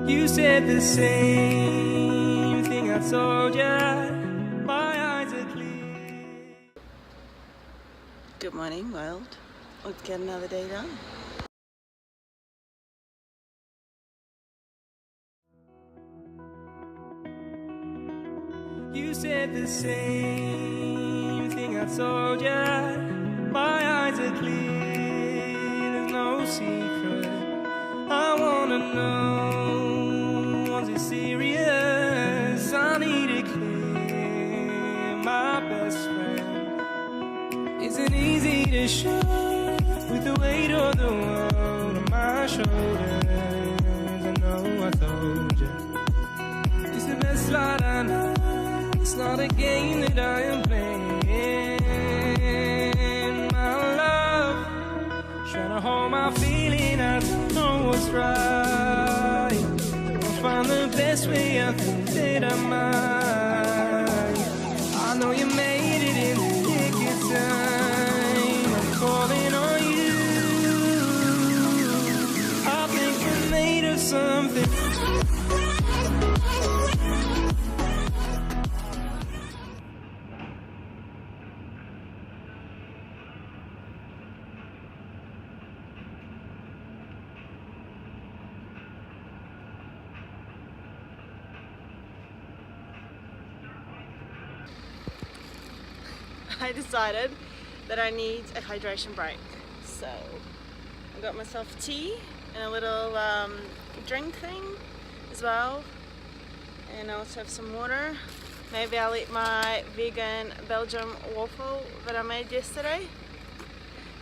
You said the same thing I told ya. My eyes are clear. Good morning, world. Let's get another day done. You said the same thing I told ya. My eyes are clear, there's no secret. I wanna know, was it serious? I need it clear, my best friend. Isn't easy to show with the weight of the world on my shoulders. I know I told you, it's the best light I know. It's not a game that I am playing, my love. Trying to hold my feeling, I don't know what's right. I'll find the best way, I think that I might. I know you made it in the nick of time. I'm calling on you. I think we're made of something. I decided that I need a hydration break, so I got myself tea and a little drink thing as well, and I also have some water. Maybe I'll eat my vegan Belgium waffle that I made yesterday,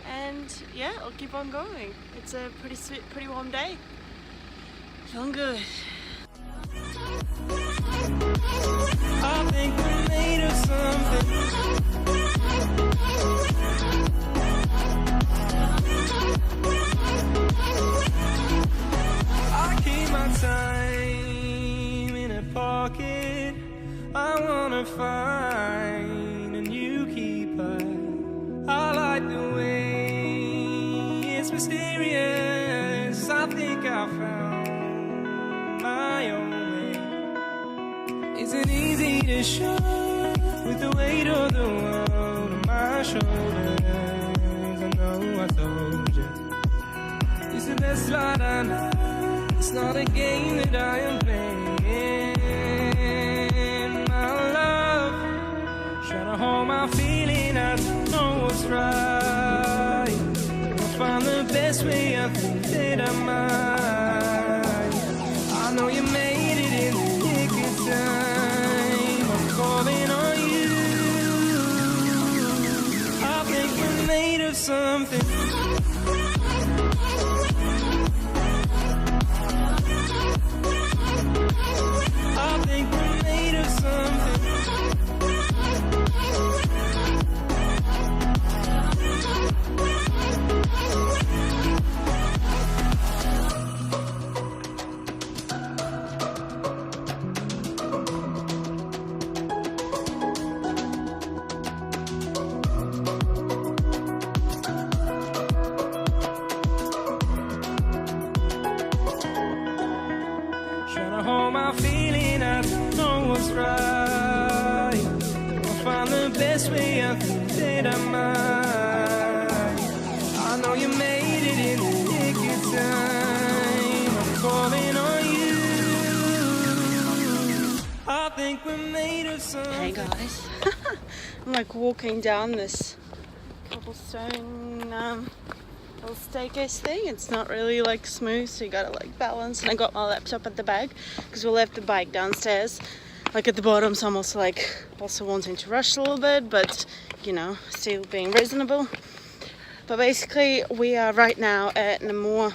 and yeah, I'll keep on going. It's a pretty sweet, pretty warm day. Feeling good. I think we're made of something. I keep my time in a pocket. I wanna find a new keeper. I like the way it's mysterious. I think I found my own way. Isn't easy to show with the weight of the world on my shoulders. I know I told you, it's the best light I know. It's not a game that I am playing, my love. Trying to hold my feeling, I don't know what's right. I'll find the best way, I think that I might. I know you made it in the nick of time. I'm calling on you. I think we're made of something. I think we're made of something. Trying to hold my feeling, I don't know what's right. I'll find the best way, I think that I might. I know you made it in the nick of time. I'm calling on you. I think we're made of something. Hey guys, I'm like walking down this cobblestone little staircase thing. It's not really like smooth, so you gotta like balance. And I got my laptop at the back because we left the bike downstairs, like at the bottom. So I'm also wanting to rush a little bit, but you know, still being reasonable. But basically, we are right now at Namur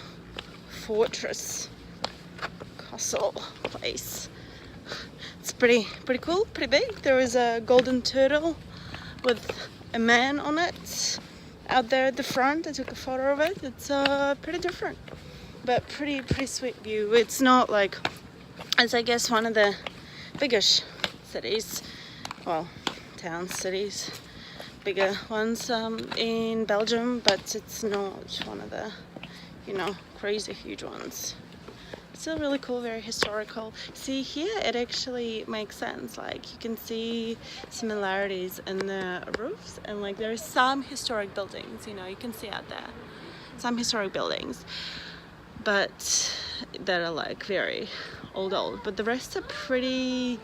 Fortress Castle place. It's pretty cool, pretty big. There is a golden turtle with a man on it out there at the front. I took a photo of it. It's pretty different, but pretty sweet view. It's not like, it's I guess one of the biggish cities, well, towns, cities, bigger ones in Belgium, but it's not one of the, you know, crazy huge ones. still really cool, very historical. See here, it actually makes sense. Like you can see similarities in the roofs, and like there are some historic buildings, you know, you can see out there some historic buildings, but that are like very old, but the rest are pretty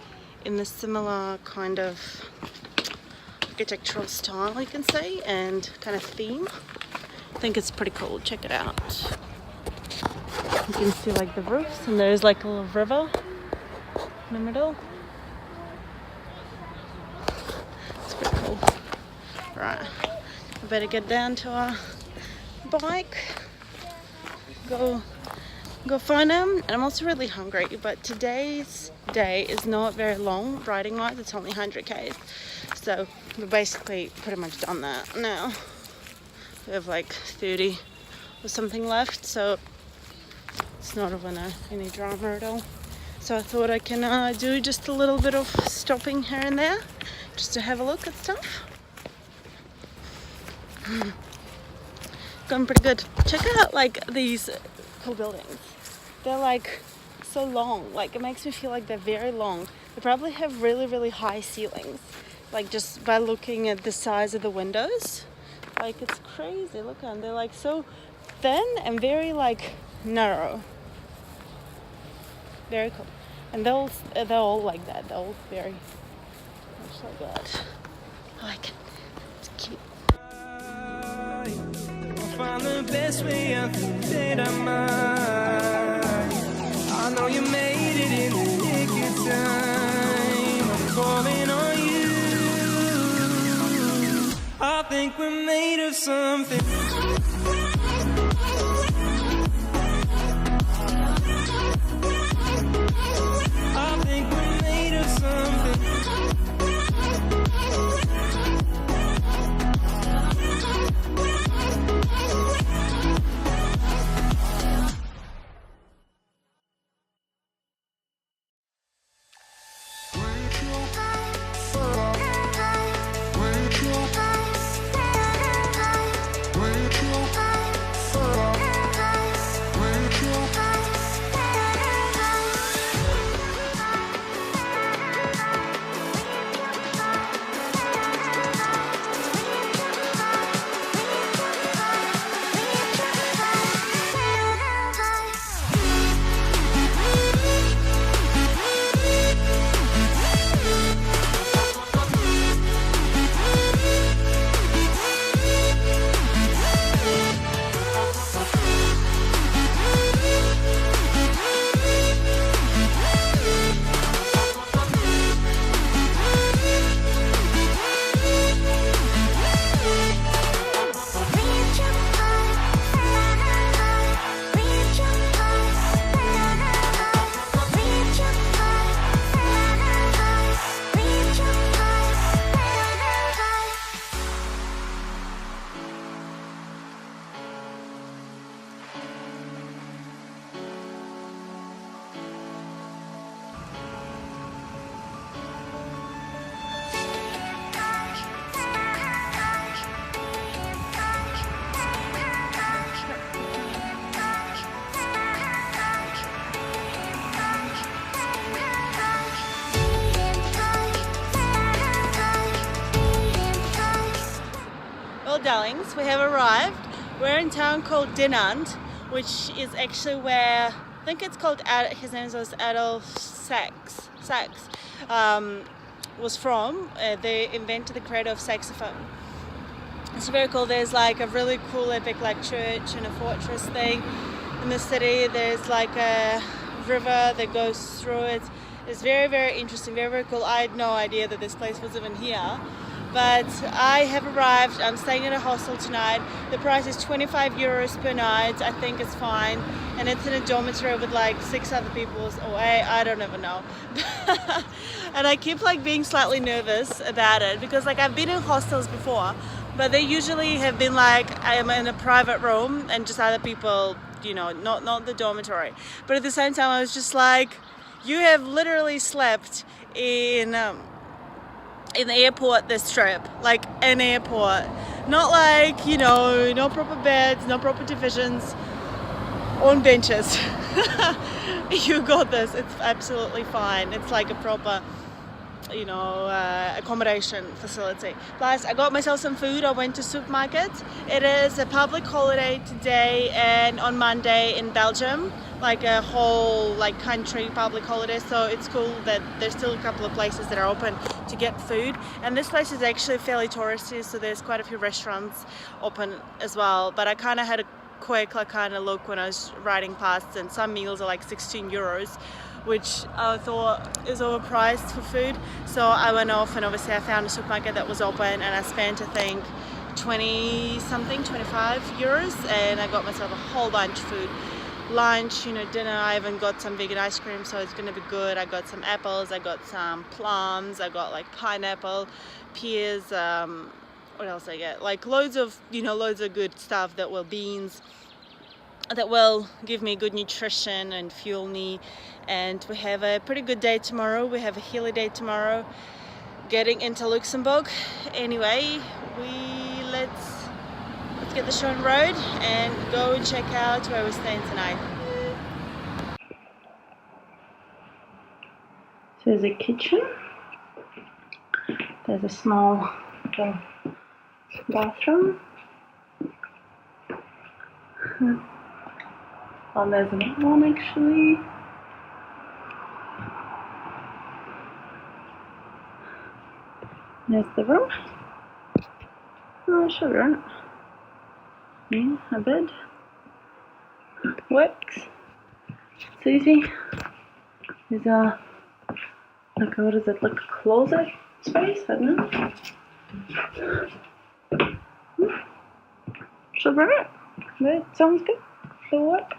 in the similar kind of architectural style, you can say, and kind of theme. I think it's pretty cool. Check it out. You can see like the roofs, and there's like a little river in the middle. It's pretty cool. Right, I better get down to our bike, go find them. And I'm also really hungry, but today's day is not very long riding wise. It's only 100 k's, so we're basically pretty much done that now. We have like 30 or something left, so it's not any drama at all. So I thought I can do just a little bit of stopping here and there just to have a look at stuff. Going pretty good. Check out like these cool buildings. They're like so long, like it makes me feel like they're very long. They probably have really, really high ceilings, like just by looking at the size of the windows. Like it's crazy. Look at them. They're like so thin and very like narrow. Very cool. And they're all like that. They're all very much like that. I like it. It's cute. Find the best way out the day I might. I know you made it in the nick of time. I'm calling on you. I think we're made of something. I think we're made of something. Darlings, we have arrived. We're in a town called Dinant, which is actually where I think it's called his name was Adolf Sax was from, the inventor, the creator of saxophone. It's very cool. There's like a really cool epic like church and a fortress thing in the city. There's like a river that goes through it. It's very, very interesting, very, very cool. I had no idea that this place was even here. But I have arrived. I'm staying at a hostel tonight. The price is 25 euros per night. I think it's fine. And it's in a dormitory with like 6 other people away. I don't even know. And I keep like being slightly nervous about it because like I've been in hostels before, but they usually have been like I am in a private room and just other people, you know, not the dormitory. But at the same time I was just like, you have literally slept in the airport this trip, like an airport, not like, you know, no proper beds, no proper divisions, on benches. you got this. It's absolutely fine. It's like a proper, accommodation facility. Plus, I got myself some food. I went to supermarket. It is a public holiday today and on Monday in Belgium, like a whole country public holiday. So it's cool that there's still a couple of places that are open to get food. And this place is actually fairly touristy, so there's quite a few restaurants open as well. But I kind of had a quick look when I was riding past, and some meals are like 16 euros, which I thought is overpriced for food. So I went off, and obviously I found a supermarket that was open, and I spent, I think, 25 euros, and I got myself a whole bunch of food. Lunch, dinner, I even got some vegan ice cream, so it's gonna be good. I got some apples, I got some plums, I got pineapple, pears, what else I get? Loads of good stuff beans that will give me good nutrition and fuel me. And we have a pretty good day tomorrow. We have a hilly day tomorrow, getting into Luxembourg. Anyway, let's get the show on road and go check out where we're staying tonight. So there's a kitchen. There's a small bathroom. Oh, there's another one actually. There's the room. Oh, sugar. Yeah, a bed. Works. It's easy. There's a what is it? Like a closet space? I don't know. So right. That sounds good. It'll work.